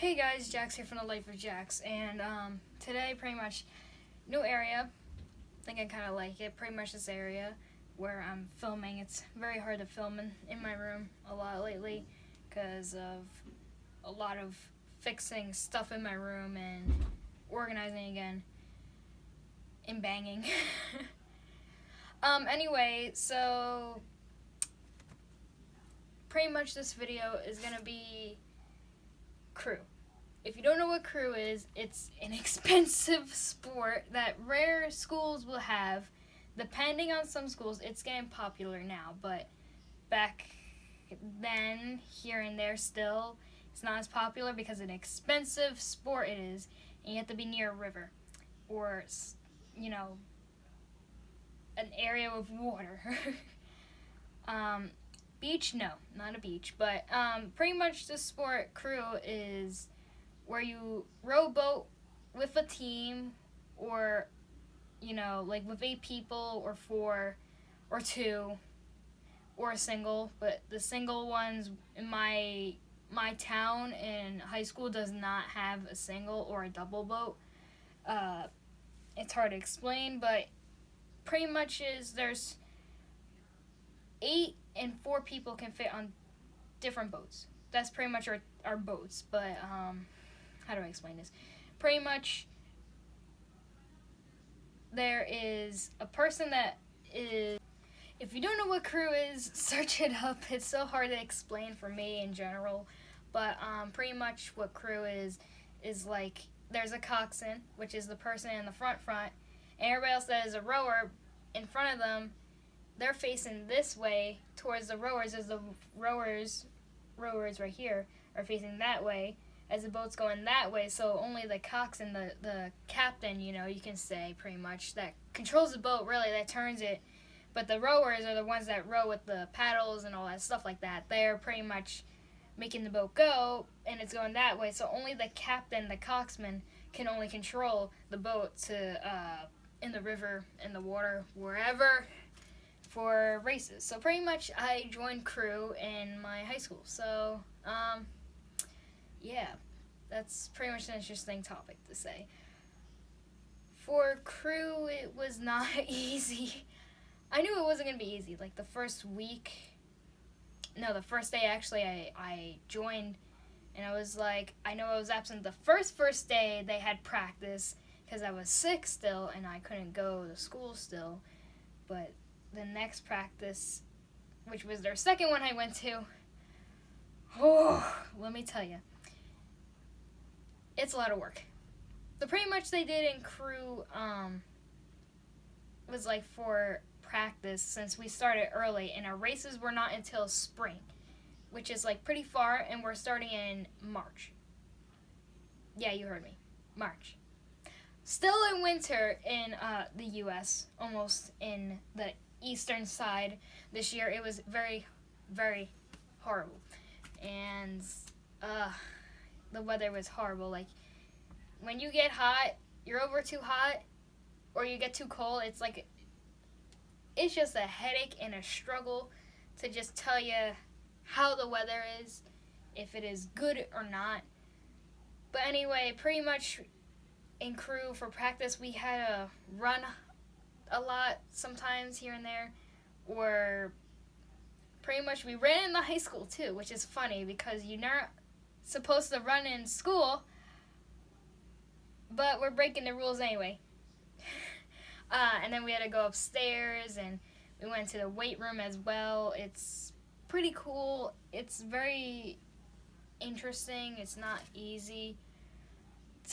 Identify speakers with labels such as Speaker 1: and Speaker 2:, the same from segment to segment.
Speaker 1: Hey guys, Jax here from the Life of Jax, and today pretty much new area. I think I kind of like it. Pretty much this area where I'm filming. It's very hard to film in my room a lot lately because of a lot of fixing stuff in my room and organizing again and banging. Anyway, so pretty much this video is gonna be crew. If you don't know what crew is, it's an expensive sport that rare schools will have. Depending on some schools, it's getting popular now, but back then, here and there still, it's not as popular because an expensive sport it is, and you have to be near a river or, an area with water. Beach, no, not a beach, but pretty much the sport crew is where you row a boat with a team or, like with 8 people or 4 or 2 or a single, but the single ones in my town in high school does not have a single or a double boat. It's hard to explain, but pretty much is there's 8 and 4 people can fit on different boats. That's pretty much our boats, but how do I explain this? Pretty much there is a person that is, if you don't know what crew is, search it up. It's so hard to explain for me in general, but pretty much what crew is like there's a coxswain, which is the person in the front, and everybody else that is a rower in front of them, they're facing this way towards the rowers as the rowers right here are facing that way as the boat's going that way, so only the coxswain, the captain, you can say pretty much, that controls the boat, really, that turns it. But the rowers are the ones that row with the paddles and all that stuff like that. They're pretty much making the boat go, and it's going that way, so only the captain, the coxswain, can only control the boat to in the river, in the water, wherever, for races. So pretty much I joined crew in my high school. So yeah, that's pretty much an interesting topic to say. For crew, it was not easy. I knew it wasn't going to be easy. Like the first day actually I joined, and I was like, I know I was absent the first day they had practice because I was sick still and I couldn't go to school still. But the next practice, which was their second one I went to, let me tell you, it's a lot of work. So pretty much they did in crew was like for practice, since we started early and our races were not until spring, which is like pretty far, and we're starting in March. Yeah, you heard me. March. Still in winter in the U.S., almost in the eastern side this year. It was very, very horrible. And the weather was horrible. Like, when you get hot, you're over too hot, or you get too cold, it's just a headache and a struggle to just tell you how the weather is, if it is good or not. But anyway, pretty much in crew for practice, we had to run a lot sometimes here and there, or pretty much we ran in the high school too, which is funny because you're not supposed to run in school, but we're breaking the rules anyway. And then we had to go upstairs, and we went to the weight room as well. It's pretty cool. It's very interesting. It's not easy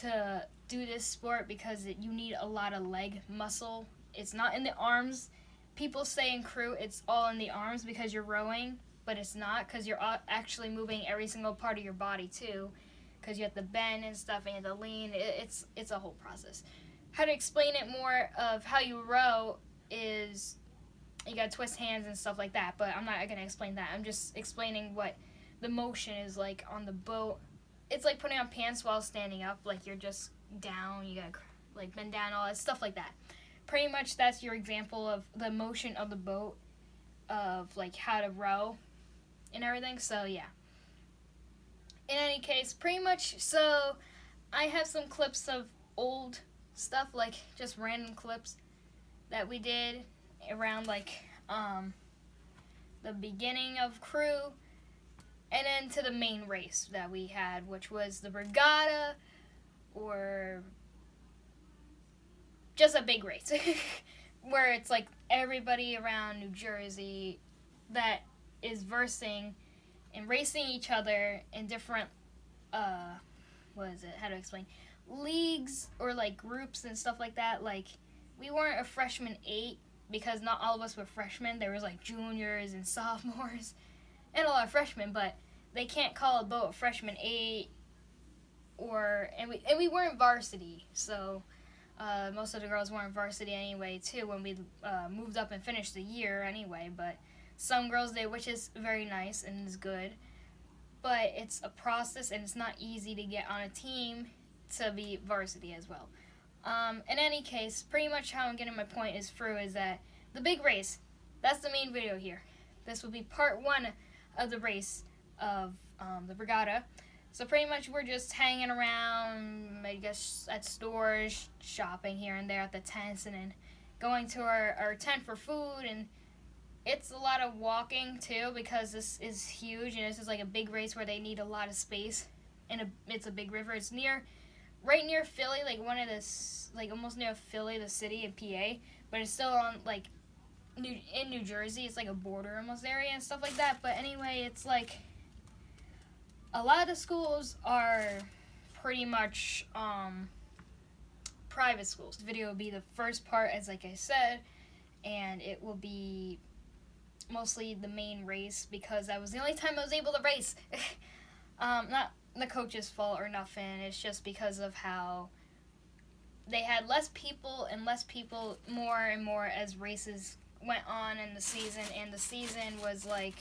Speaker 1: to do this sport because you need a lot of leg muscle. It's not in the arms. People say in crew it's all in the arms because you're rowing, but it's not, because you're actually moving every single part of your body too, because you have to bend and stuff and you have to lean. It's a whole process. How to explain it more of how you row is you gotta twist hands and stuff like that, but I'm not gonna explain that. I'm just explaining what the motion is like on the boat. It's like putting on pants while standing up, like you're just down, you gotta like bend down, all that stuff like that. Pretty much that's your example of the motion of the boat, of like how to row and everything. So yeah, in any case, pretty much, so I have some clips of old stuff, like just random clips that we did around like the beginning of crew, and then to the main race that we had, which was the Borgata, or just a big race where it's like everybody around New Jersey that is versing and racing each other in different what is it, how to explain, leagues or like groups and stuff like that. Like, we weren't a freshman 8 because not all of us were freshmen. There was like juniors and sophomores and a lot of freshmen, but they can't call a boat a freshman 8, and we weren't varsity, so most of the girls weren't varsity anyway too when we moved up and finished the year anyway, but some girls did, which is very nice and is good. But it's a process, and it's not easy to get on a team to be varsity as well. In any case, pretty much how I'm getting my point is through is that the big race, that's the main video here. This will be part 1 of the race of the Borgata. So pretty much we're just hanging around, I guess, at stores, shopping here and there at the tents, and then going to our tent for food. And it's a lot of walking too, because this is huge, and this is like a big race where they need a lot of space, and it's a big river. It's right near Philly, like almost near Philly, the city in PA, but it's still on like in New Jersey. It's like a border almost area and stuff like that. But anyway, it's like a lot of the schools are pretty much private schools. The video will be the first part, as like I said, and it will be mostly the main race because that was the only time I was able to race. Not the coach's fault or nothing. It's just because of how they had less people more and more as races went on in the season, and the season was like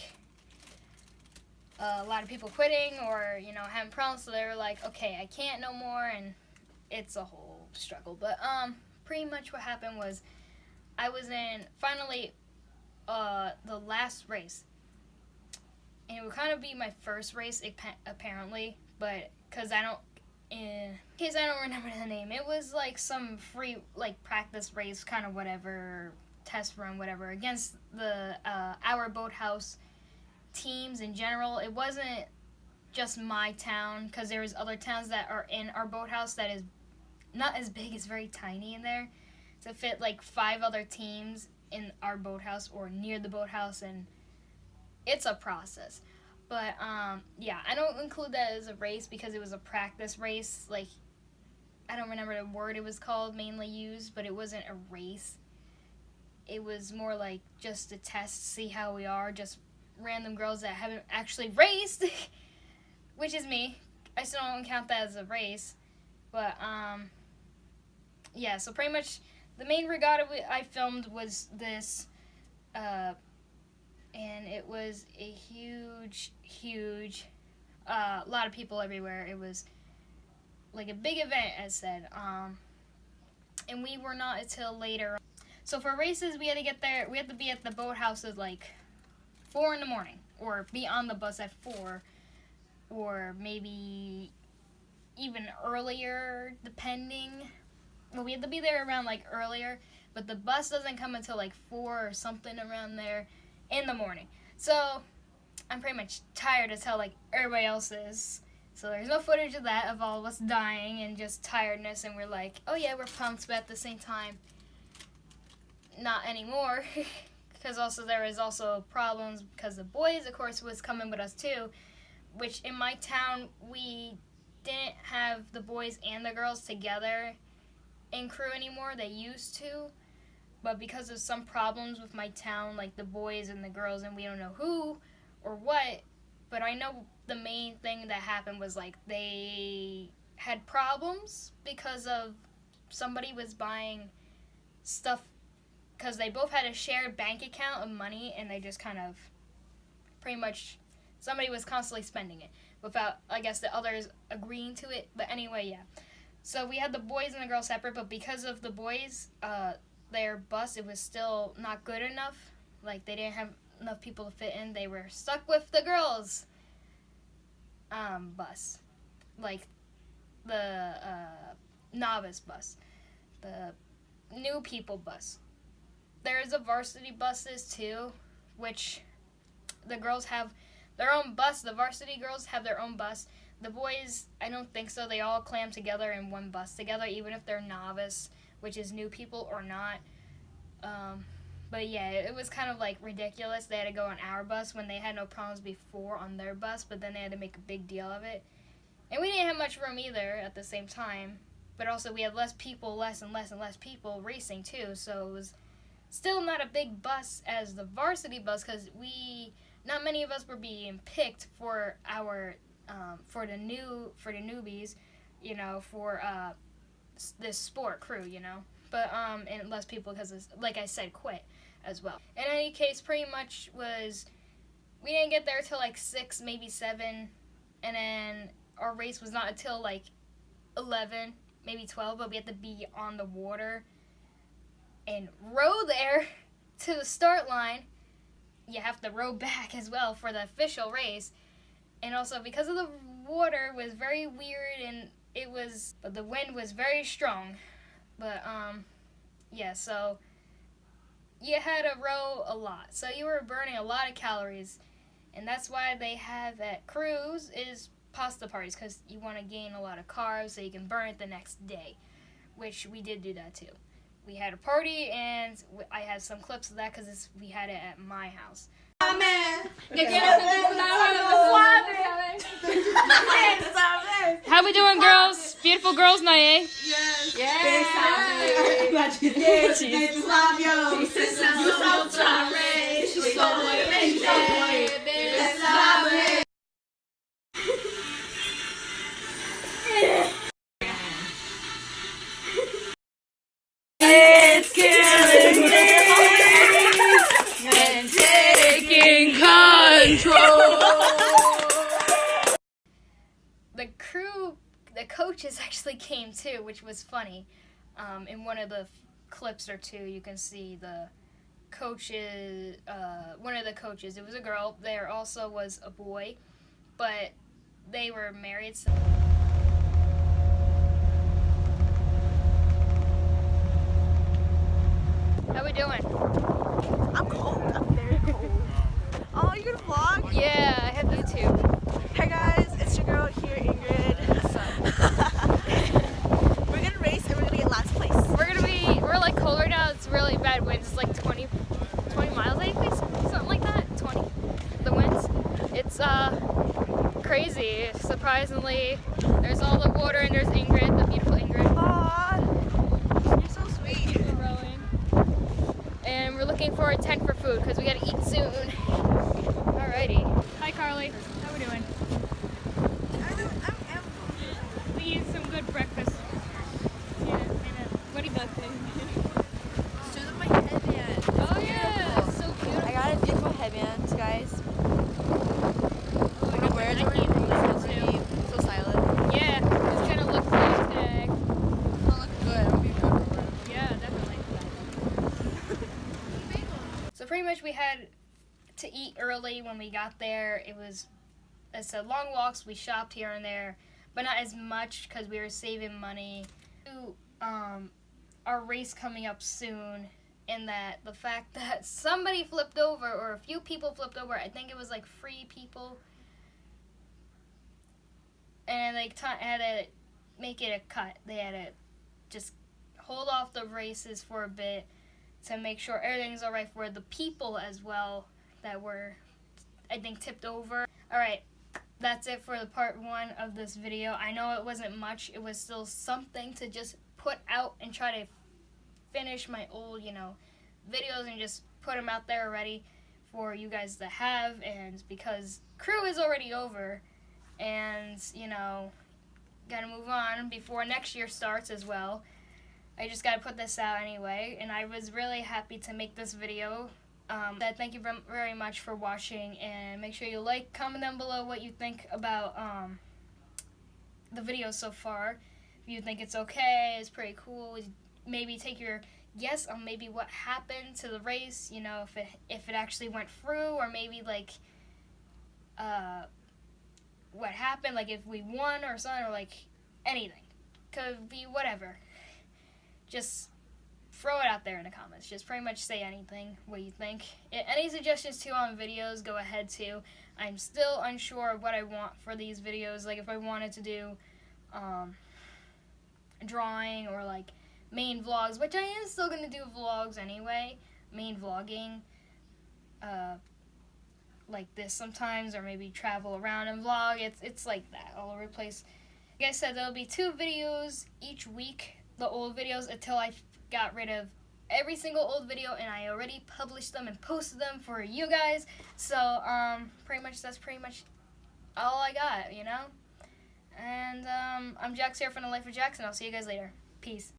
Speaker 1: a lot of people quitting or having problems, so they were like, okay, I can't no more, and it's a whole struggle. But pretty much what happened was I was in finally the last race, and it would kind of be my first race apparently, but in case I don't remember the name, it was like some free like practice race kind of whatever, test run whatever, against the our boathouse teams in general. It wasn't just my town, because there was other towns that are in our boathouse that is not as big, it's very tiny in there to fit like 5 other teams in our boathouse or near the boathouse, and it's a process. But yeah, I don't include that as a race because it was a practice race. Like, I don't remember the word it was called mainly used, but it wasn't a race. It was more like just a test, see how we are, just random girls that haven't actually raced, which is me. I still don't count that as a race. But yeah, so pretty much the main regatta I filmed was this, and it was a huge, lot of people everywhere. It was like a big event, as said, and we were not until later. So for races, we had to get there. We had to be at the boathouse at like 4 in the morning, or be on the bus at 4, or maybe even earlier, depending. Well, we had to be there around like earlier, but the bus doesn't come until like 4 or something around there in the morning. So I'm pretty much tired as hell, like everybody else is. So there's no footage of that, of all of us dying and just tiredness, and we're like, oh yeah, we're pumped, but at the same time, not anymore. Because also there was also problems because the boys, of course, was coming with us too, which in my town, we didn't have the boys and the girls together in crew anymore. They used to, but because of some problems with my town, like the boys and the girls, and we don't know who or what, but I know the main thing that happened was like they had problems because of somebody was buying stuff, because they both had a shared bank account of money, and they just kind of pretty much, somebody was constantly spending it without, I guess, the others agreeing to it. But anyway, yeah. So we had the boys and the girls separate, but because of the boys, their bus, it was still not good enough. Like, they didn't have enough people to fit in. They were stuck with the girls. bus, like the novice bus, the new people bus. There's a varsity buses too, which the girls have their own bus. The varsity girls have their own bus. The boys, I don't think so. They all clam together in one bus together, even if they're novice, which is new people or not. But yeah, it was kind of like ridiculous. They had to go on our bus when they had no problems before on their bus, but then they had to make a big deal of it. And we didn't have much room either at the same time. But also we had less and less people racing too, so it was still not a big bus as the varsity bus because not many of us were being picked for our for the newbies, for this sport crew, But and less people because, like I said, quit as well. In any case, pretty much we didn't get there till like 6, maybe 7, and then our race was not until like 11, maybe 12, but we had to be on the water and row there to the start line. You have to row back as well for the official race. And also because of the water was very weird and but the wind was very strong. But yeah, so you had to row a lot. So you were burning a lot of calories. And that's why they have at cruise is pasta parties, because you want to gain a lot of carbs so you can burn it the next day, which we did do that too. We had a party, and I have some clips of that because we had it at my house. How we doing, girls? Beautiful girls night, eh?
Speaker 2: Yes. It's killing me and taking control.
Speaker 1: The coaches actually came too, which was funny. In one of the clips or two, you can see the coaches, one of the coaches, it was a girl. There also was a boy, but they were married. So how we doing?
Speaker 2: I'm cold. I'm very cold. Oh, you gonna vlog?
Speaker 1: Yeah, I have YouTube.
Speaker 2: Hey guys, it's your girl here, Ingrid. We're gonna race and we're gonna get last place.
Speaker 1: We're like cold right now. It's really bad winds. It's like 20 miles, I think, something like that. 20. The winds. It's crazy. Surprisingly, there's all the water and there's Ingrid, the beautiful Ingrid.
Speaker 2: Aww, you're so sweet.
Speaker 1: We're rowing. And we're looking for a tent for food because we gotta eat soon. Alrighty. Hi Carly. How we doing? We eat some good breakfast. What do you got?
Speaker 2: Show them my headband.
Speaker 1: Oh yeah, it's so beautiful.
Speaker 2: I got a beautiful headband, guys.
Speaker 1: Oh, I got
Speaker 2: Where
Speaker 1: my
Speaker 2: do
Speaker 1: Nike
Speaker 2: we
Speaker 1: too.
Speaker 2: so silent?
Speaker 1: Yeah, it's gonna look fantastic.
Speaker 2: I'll look good. I'll be good.
Speaker 1: Yeah, definitely. So pretty much we had to eat early when we got there. It's a long walks. We shopped here and there, but not as much because we were saving money. Our race coming up soon, and that the fact that somebody flipped over, or a few people flipped over, I think it was like 3 people, and they had to make it a cut. They had to just hold off the races for a bit to make sure everything's alright for the people as well that were, I think, tipped over. Alright, that's it for the part 1 of this video. I know it wasn't much. It was still something to just put out and try to finish my old, videos and just put them out there already for you guys to have. And because crew is already over and, gotta move on before next year starts as well. I just gotta put this out anyway, and I was really happy to make this video. Thank you very much for watching, and make sure you like, comment down below what you think about the video so far. If you think it's okay, it's pretty cool, maybe take your guess on maybe what happened to the race, if it actually went through, or maybe like what happened, like if we won or something, or like anything. Could be whatever. Just throw it out there in the comments. Just pretty much say anything, what you think. Any suggestions too on videos, go ahead too. I'm still unsure of what I want for these videos. Like if I wanted to do drawing or like main vlogs, which I am still going to do vlogs anyway. Main vlogging. Like this sometimes, or maybe travel around and vlog. It's like that all over the place. Like I said, there'll be 2 videos each week, the old videos, until I got rid of every single old video and I already published them and posted them for you guys. So pretty much that's pretty much all I got, you know. And I'm Jax here from The Life of Jax, and I'll see you guys later. Peace.